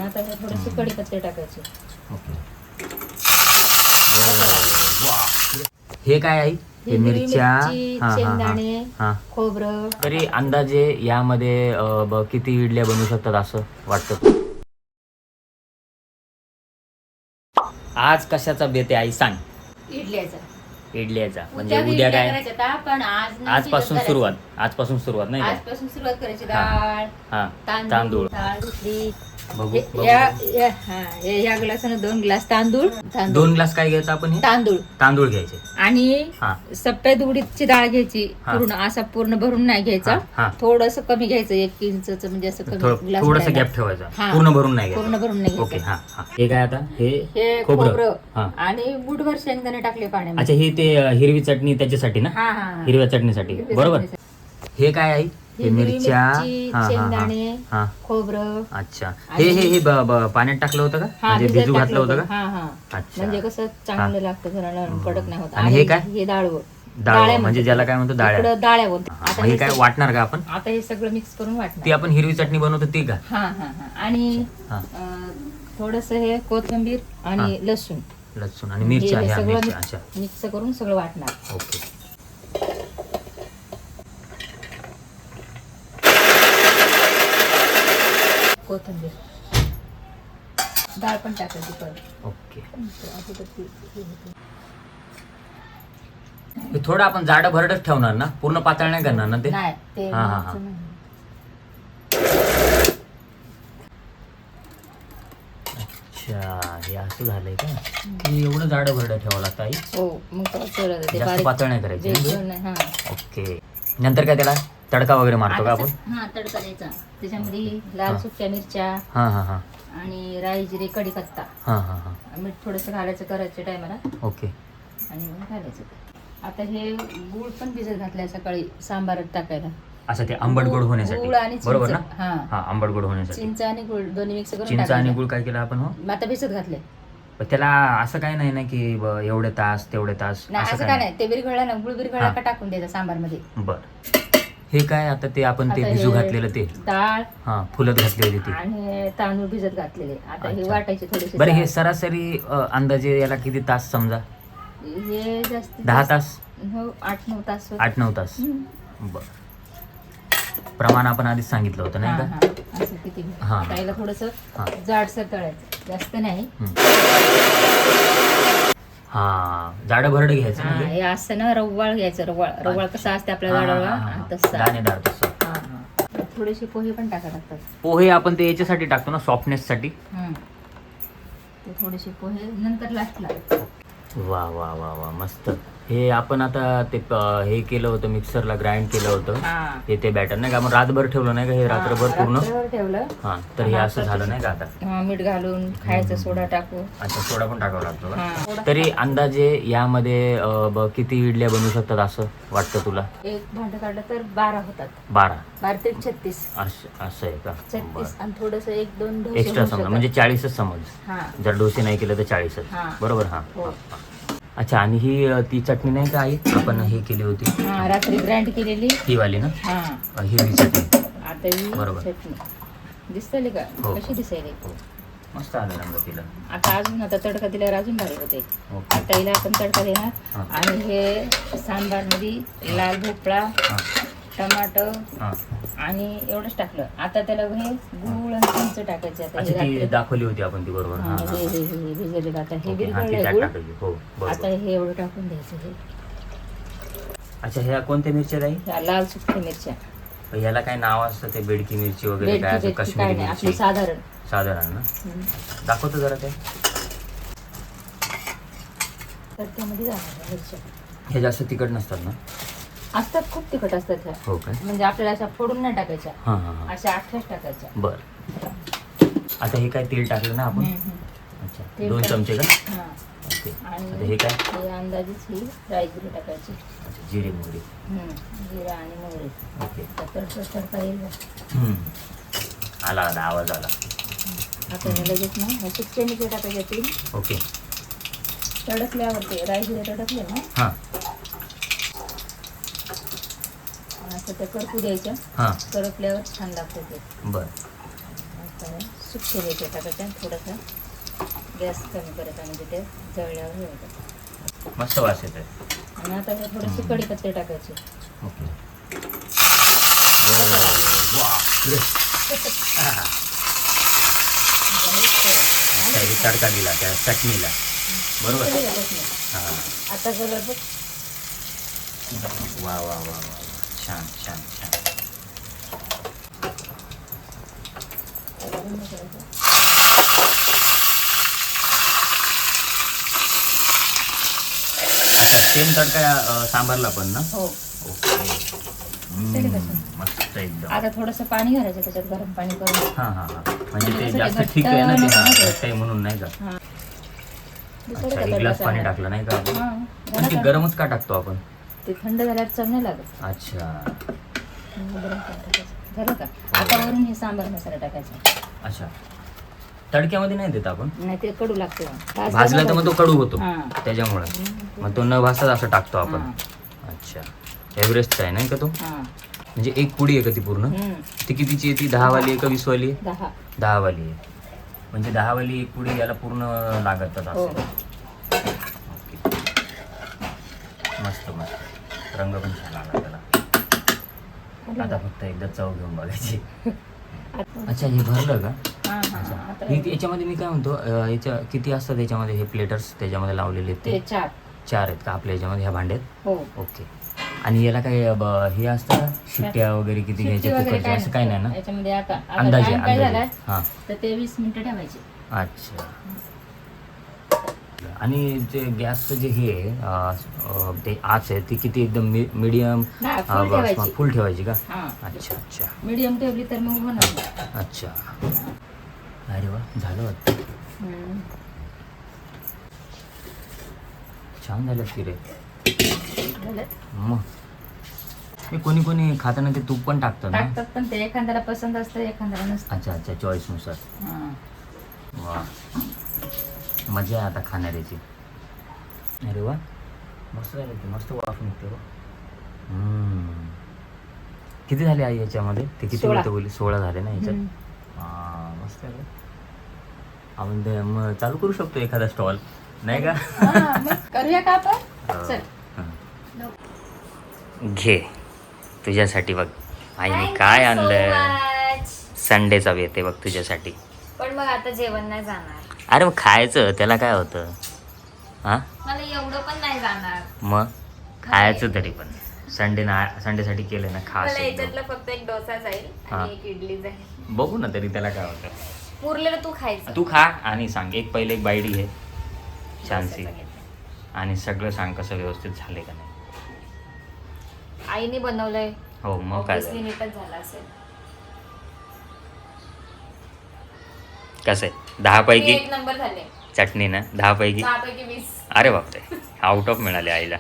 आता हे थोडेसे कढीपत्ते टाकायचे. ओके. हे काय आहे? हे मिरच्या, शेंगदाणे, खोबरं. तरी अंदाजे यामध्ये किती इडल्या बनवू शकतात असं वाटतं? आज कशाचा बेत आहे आई सांग? इडल्याचा म्हणजे उद्या काय? पण आजपासून सुरुवात नाही का? आजपासून सुरुवात करायची. डाळ, तांदूळ. डाळ घेतली. बघू. या ग्लासाने 2 ग्लास तांदूळ. 2 ग्लास काय घ्यायचं आपण? तांदूळ घ्यायचे. आणि सफेद उडीदची डाळ घ्यायची. पूर्ण असा पूर्ण भरून नाही घ्यायचा, थोडस कमी घ्यायचं. 1 इंच म्हणजे असं कमी, थोडस गॅप ठेवायचा. पूर्ण भरून नाही घ्यायचं. ओके. हे काय आता? हे खोबरं आणि मुठभर शेंगदाणे टाकले पाण्यामध्ये. अच्छा, हे ते हिरवी चटणी त्याच्यासाठी ना? हिरव्या चटणीसाठी, बरोबर. हे काय आहे? हे मिरच्या, शेंगदाणे, खोबरं. अच्छा, हे पाण्यात टाकलं होतं का? म्हणजे भिजू घातलं होतं का? अच्छा, म्हणजे कसं चांगलं लागतं, जरा नरम कडक नाही होत. आणि हे काय? हे डाळ म्हणजे ज्याला काय म्हणतो डाळ्या बोलतो. हे काय वाटणार का आपण? आता हे सगळं मिक्स करून वाटणार. ती आपण हिरवी चटणी बनवतो ती का? आणि थोडस हे कोथिंबीर आणि लसूण आणि मिरच्या मिक्स करून सगळं वाटणार. ओके. कोथिंबीर, डाळ पण टाकायची पण. ओके. हे थोडं आपण जाडं भरडच ठेवणार ना? पूर्ण पातळ नाही करणार ना ते? नाही. अच्छा, हे असं झालंय का? हे एवढं जाडं भरडं ठेवावं लागतं आई? हो, मग जास्त पातळ नाही करायचं. ओके. नंतर काय त्याला तडका वगैरे मारतो का आपण? तडका द्यायचा. त्याच्यामध्ये लाल सुक्या मिरच्या आणि राई, जिरे, कढीपत्ता, मीठ थोडंसं घालायचं करायच्या टायमाला. ओके. आणि मग घालायचं. आता हे गूळ पण भिजत घातलाय सकाळी सांबारात टाकायला. असं ते आंबट गोड होण्यासाठी, गूळ आणि बरोबर ना? आंबट गोड होण्यासाठी चिंच आणि गूळ दोन्ही मिक्स करून. चिंच आणि गूळ काय केलं आपण? आता भिजत घातले. त्याला असं काय नाही ना की एवढे तास तेवढे तास असं काय नाही. ते विरघळला ना, गुळ विरघळला का टाकून द्यायचा सांबार मध्ये. बर. हे काय आता? ते आपण ते भिजू घातलेलं ते डाळ फुलत घातली होती ती आणि तांदूळ भिजत घातलेले. आता हे वाटायचे थोडेसे. बरं, हे सरासरी अंदाजे याला किती तास समजा? हे जास्त 10 तास? 8-9 तास. 8-9 तास. बर. प्रमाण आपण आधीच सांगितलं होतं नाही का? असं किती त्याला थोडस जाडसर तळायचं, जास्त नाही. जाडं भरड घ्यायचं. हे असं ना, रव्वाळ घ्यायचं. रव्वाळ कसं असते आपल्या जाडवा तसं, दाणेदार तसं. थोडेसे पोहे पण टाकतात. पोहे आपण ते याच्यासाठी टाकतो ना, सॉफ्टनेस साठी. ते थोडेसे पोहे नंतर लास्टला. वा वा वा वा, मस्त. हे आपण आता ते हे केलं होतं, मिक्सरला ग्राइंड केलं होतं. हे ते बॅटर नाही का आपण रातभर ठेवलं नाही का? हे रात्रभर पूर्ण ठेवलं. तर हे असं झालं नाही का? आता मीठ घालून खायचं, सोडा टाकू. अच्छा, सोडा पण टाकावा लागतो. तरी अंदाजे यामध्ये किती इडल्या बनवू शकतात असं वाटतं तुला? एक भांड काढलं तर 12 होतात. 12 ते 36 असं आहे का? 36 आणि थोडस 1-2 डोसे एक्स्ट्रा समजा, म्हणजे 40च समज. जर डोसे नाही केलं तर 40च, बरोबर. अच्छा, आणि ही ती चटणी नाही का आई आपण हे केली होती रात्री ग्राइंड केलेली, ही वाली ना? हिरवी चटणी. आता ही चटणी दिसतली का? कशी दिसायली? मस्त आलं रंग तिला. आता तडका दिल्यावर अजून भारी होते. आता हिला आपण तडका देणार. आणि हे सांबार मध्ये लाल भोपळा, टमाटर आणि एवढंच टाकलं. आता त्याला हे गूळ आणि चिंच टाकायचे. आता दाखवली होती आपण ती, बरोबर. भिजले. आता हे विरघळलंय गूळ. आता हे एवढं टाकून द्यायचं. हे अच्छा, ह्या कोणत्या मिरच्या आहे? लाल सुक्या मिरच्या. याला काय नाव असतं ते? बेडकी मिरची वगैरे काय असं? काश्मीरी मिरची साधारण ना? दाखवतो जरा. ते तडक्यामध्ये जाणार मिरच्या. हे जास्त तिखट नसतात ना? असतात, खूप तिखट असतात ह्या. हो काय? म्हणजे आपल्याला अशा फोडून नाही टाकायच्या, अशा आठच टाकायच्या. बर. आता हे काय तेल टाकलं ना आपण? अच्छा, 2 चमचे का? आणि हे काय? हे अंदाजेच ही राई, जिरे टाकायची. अच्छा, जिरे मोहरी. जिरा आणि मोहरी. ओके. तडका येईल. आला आवाज आला. आता लगेच ना सुक्या मिरच्या टाकायच्या 3. ओके. तडकल्यावर ते राई, जिरे तडकले ना, असं ते करपू द्यायच्या. करपल्यावर छान लागतं ते. बर. सुके हे टाकायचं थोडासा गॅस कमी करायचा म्हणजे ते जळल्यावर हे होतं. मस्त वास येते. आणि आता हे थोडंसं कढीपत्ते टाकायचे. ओके. बापरे. अच्छा, हे तडका दिला त्या चटणीला, बरोबर. हां. आता कलर बघ. वा वा वा वा, छान छान छान. अच्छा, सेम तडका सांबारला पण ना. हो. ओके. मस्त एकदम. आता थोडंसं पाणी घालायचं त्याच्यात, गरम पाणी करून. हां हां हां, म्हणजे ते जास्त ठीक आहे ना, ते घट्ट आहे म्हणून नाही का. अच्छा, एक ग्लास पाणी टाकलं नाही का आपण. पण ते गरमच का टाकतो आपण. ते थंड झाल्यावर चव नाही लागत. अच्छा. गरम पाणी टाकायचं. झालं का. आता वरून हे सांबार मसाला टाकायचा. अच्छा, तडक्यामध्ये नाही देत आपण. नाही ते कडू लागते. भाजला तर मग तो कडू होतो हां. त्याच्यामुळे मग तो न भाजताच असं टाकतो आपण. अच्छा, एव्हरेस्टचा आहे नाही का तो. हां. म्हणजे एक पुडी आहे का ती पूर्ण. ती कितीची आहे ती, 10 वाली आहे का 20 वाली आहे. 10 वाली आहे. म्हणजे 10 वाली एक पुडी याला पूर्ण लागतच हो. असेल. ओके. मस्त मस्त, रंग पण छान आला त्याला. आता फक्त एकदा चव घेऊन बघायची. अच्छा, हे भरलं का. हां हां. अच्छा, आता याच्यामध्ये मी काय म्हणतो, याच्या किती असतात याच्यामध्ये हे प्लेटर्स त्याच्यामध्ये लावलेले आहेत ते 4. 4 आहेत का आपल्या याच्यामध्ये ह्या भांड्यात. हो. ओके. आणि याला काय हे असतं का, शिट्ट्या वगैरे किती घ्यायच्या कुकरच्या, असं काही नाही ना. याच्यामध्ये आता अंदाजे काय झालाय हां. तर ते 20 मिनिटं ठेवायचे. अच्छा. आणि जे गॅसचं जे हे आहे, ते आच आहे ती किती एकदम मीडियम फुल ठेवायची का. हां. अच्छा अच्छा. मीडियम ठेवली तर मग होणार नाही. अच्छा. अरे वा, झालं वाटतं. छान झालं की रे. झालं. मग हे कोणी कोणी खाताना ते तूप पण टाकतात ना. टाकतात पण ते एखाद्याला पसंत असतं एखाद्याला नसतं. अच्छा अच्छा, चॉईसनुसार. हां. वा, मजा आहे आता खाणाऱ्याची. अरे वा, मस्त झालं ते, मस्त वाफ निघते बा. किती झाले आई याच्यामध्ये, ते किती 16. होतं बोली. 16 झाले ना याच्यात. हां, मस्त आहे. आपण ते मग चालू करू शकतो एखादा स्टॉल नाही का. हां, मग करूया का आपण. चल. घे तुझ्यासाठी बघ, आईने काय आणलं. संडेचा येते बघ तुझ्यासाठी. पण मग आता जेवण नाही जाणार. अरे मग खायचं, त्याला काय होतं. हा, मला एवढं पण नाही जाणार. मग खायचं तरी पण. संडेसाठी केलं ना, खास मला एकदम. याच्यातला फक्त एक डोसा जाईल हा. आणि एक इडली जाईल. बघू ना तरी त्याला काय होतं. उरलेलं तू खायचं. तू खा आणि सांग, एक पहिले एक बाईट घे छानशी डोस्याचं घेते. आणि सगळं सांग कसं व्यवस्थित झाले का नाही. आईने बनवलंय. हो, मग काय Obviously झालं. नीटच झालं असेल. कसं आहे 10 पैकी. एक नंबर झाले. चटणी ना 10 पैकी. 10 पैकी 20. अरे बापरे, आउट ऑफ मिळाले आईला.